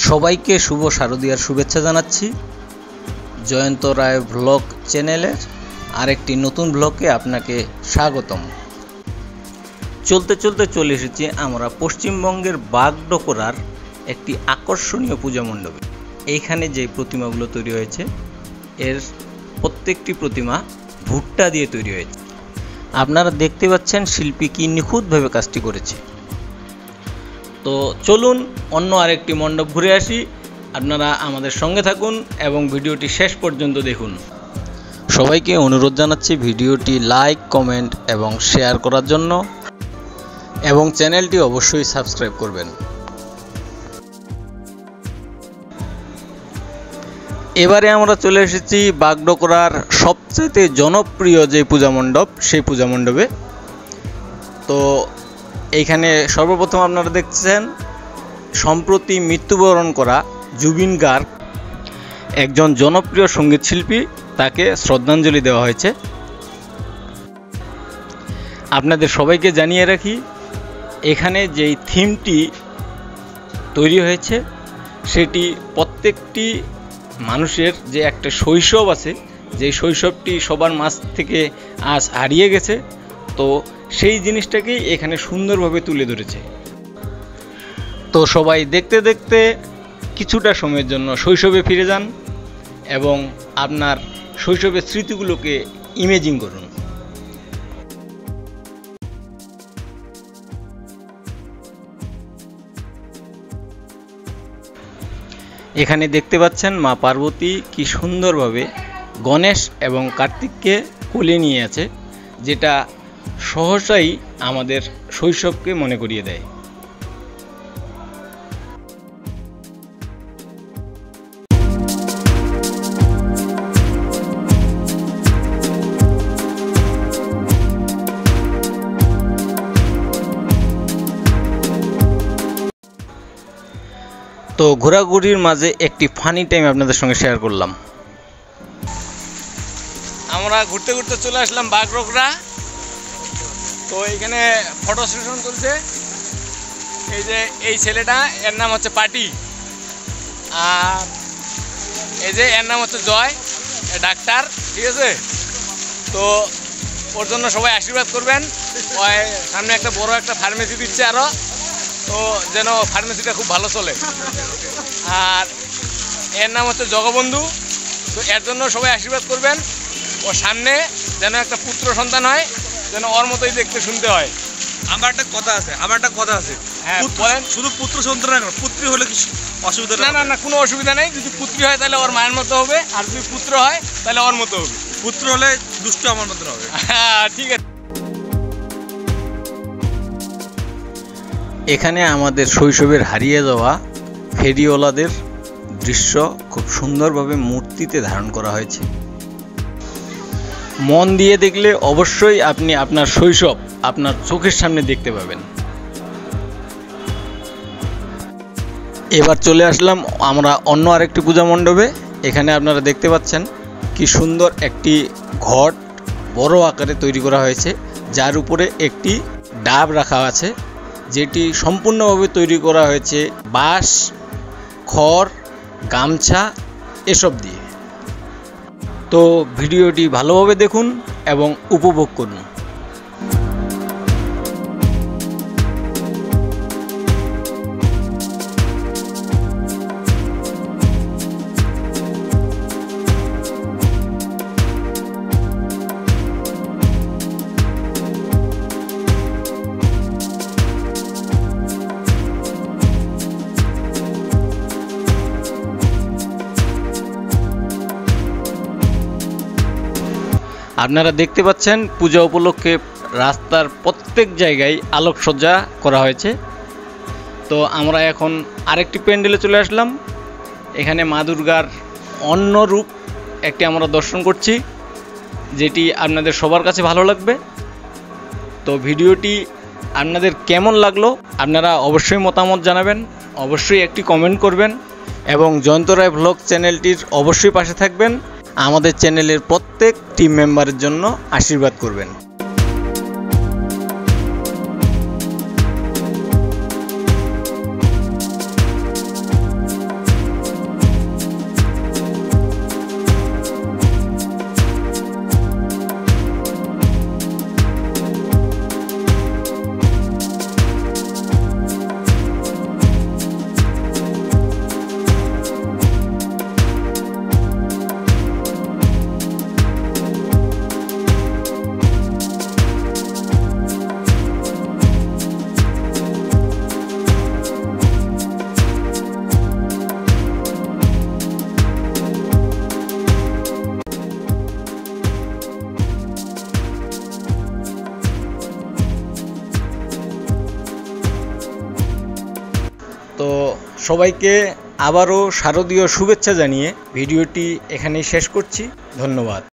সবাইকে শুভ শারদীয়ার শুভেচ্ছা জানাচ্ছি। জয়ন্ত রায় ব্লগ চ্যানেলের আরেকটি নতুন ব্লগে আপনাকে স্বাগতম। চলতে চলতে চলে এসেছি আমরা পশ্চিমবঙ্গের বাগডোকরার একটি আকর্ষণীয় পূজা মণ্ডপে। এইখানে যে প্রতিমাগুলো তৈরি হয়েছে এর প্রত্যেকটি প্রতিমা ভুট্টা দিয়ে তৈরি হয়েছে। আপনারা দেখতে পাচ্ছেন শিল্পী কি নিখুঁতভাবে কাজটি করেছে। তো চলুন অন্য আরেকটি মণ্ডপ ঘুরে আসি। আপনারা আমাদের সঙ্গে থাকুন এবং ভিডিওটি শেষ পর্যন্ত দেখুন। সবাইকে অনুরোধ জানাচ্ছি ভিডিওটি লাইক, কমেন্ট এবং শেয়ার করার জন্য, এবং চ্যানেলটি অবশ্যই সাবস্ক্রাইব করবেন। এবারে আমরা চলে এসেছি বাগডোকরার সবচেয়ে জনপ্রিয় যে পূজা মণ্ডপ, সেই পূজা মণ্ডপে। তো এইখানে সর্বপ্রথম আপনারা দেখছেন সম্প্রতি মৃত্যুবরণ করা জুবিন গার্গ, একজন জনপ্রিয় সঙ্গীত শিল্পী, তাকে শ্রদ্ধাঞ্জলি দেওয়া হয়েছে। আপনাদের সবাইকে জানিয়ে রাখি, এখানে যেই থিমটি তৈরি হয়েছে সেটি প্রত্যেকটি মানুষের যে একটা শৈশব আছে, যে শৈশবটি সবার মাঝ থেকে আজ হারিয়ে গেছে, তো সেই জিনিসটাকেই এখানে সুন্দরভাবে তুলে ধরেছে। তো সবাই দেখতে দেখতে কিছুটা সময়ের জন্য শৈশবে ফিরে যান এবং আপনার শৈশবের স্মৃতিগুলোকে ইমেজিং করুন। এখানে দেখতে পাচ্ছেন মা পার্বতী কি সুন্দরভাবে গণেশ এবং কার্তিককে কোলে নিয়ে আছে, যেটা সহসাই আমাদের শৈশবকে মনে করিয়ে দেয়। তো ঘোরাঘুরির মাঝে একটি ফানি টাইম আপনাদের সঙ্গে শেয়ার করলাম। আমরা ঘুরতে ঘুরতে চলে আসলাম বাগডোকরা। তো এইখানে ফটো সেশন চলছে। এই যে এই ছেলেটা, এর নাম হচ্ছে পাটি, আর এই যে এর নাম হচ্ছে জয়, ডাক্তার, ঠিক আছে। তো ওর জন্য সবাই আশীর্বাদ করবেন। ওই সামনে একটা বড় একটা ফার্মেসি দিচ্ছে আরও, তো যেন ফার্মেসিটা খুব ভালো চলে। আর এর নাম হচ্ছে জগবন্ধু, তো এর জন্য সবাই আশীর্বাদ করবেন। ও সামনে যেন একটা পুত্র সন্তান হয়, যেন ওর মতোই দেখতে শুনতে হয়। আমার একটা কথা আছে। হ্যাঁ বলেন। শুধু পুত্র সন্তান না, পুত্রী হলে কি অসুবিধা? না, কোনো অসুবিধা নেই। যদি পুত্রী হয় তাহলে ওর মায়ের মতো হবে, আর যদি পুত্র হয় তাহলে ওর মতো হবে। পুত্র হলে দুষ্ট আমার মতো হবে। হ্যাঁ ঠিক আছে। এখানে আমাদের শৈশবের হারিয়ে যাওয়া ফেরিওয়ালাদের দৃশ্য খুব সুন্দরভাবে মূর্তিতে ধারণ করা হয়েছে। মন দিয়ে দেখলে অবশ্যই আপনি আপনার শৈশব আপনার চোখের সামনে দেখতে পাবেন। এবার চলে আসলাম আমরা অন্য আরেকটি পূজা মণ্ডপে। এখানে আপনারা দেখতে পাচ্ছেন কি সুন্দর একটি ঘট বড় আকারে তৈরি করা হয়েছে, যার উপরে একটি ডাব রাখা আছে, যেটি সম্পূর্ণভাবে তৈরি করা হয়েছে বাঁশ, খড়, গামছা এসব দিয়ে। তো ভিডিওটি ভালোভাবে দেখুন এবং উপভোগ করুন। আপনারা দেখতে পাচ্ছেন পূজা উপলক্ষে রাস্তার প্রত্যেক জায়গায় আলোকসজ্জা করা হয়েছে। তো আমরা এখন আরেকটি প্যান্ডেলে চলে আসলাম। এখানে মা দুর্গার অন্য রূপ একটি আমরা দর্শন করছি, যেটি আপনাদের সবার কাছে ভালো লাগবে। তো ভিডিওটি আপনাদের কেমন লাগলো আপনারা অবশ্যই মতামত জানাবেন, অবশ্যই একটি কমেন্ট করবেন, এবং জয়ন্ত রায় ব্লগ চ্যানেলটির অবশ্যই পাশে থাকবেন। আমাদের চ্যানেলের প্রত্যেক টিম মেম্বারের জন্য আশীর্বাদ করবেন। সবাইকে আবারও শারদীয় শুভেচ্ছা জানিয়ে ভিডিওটি এখানেই শেষ করছি। ধন্যবাদ।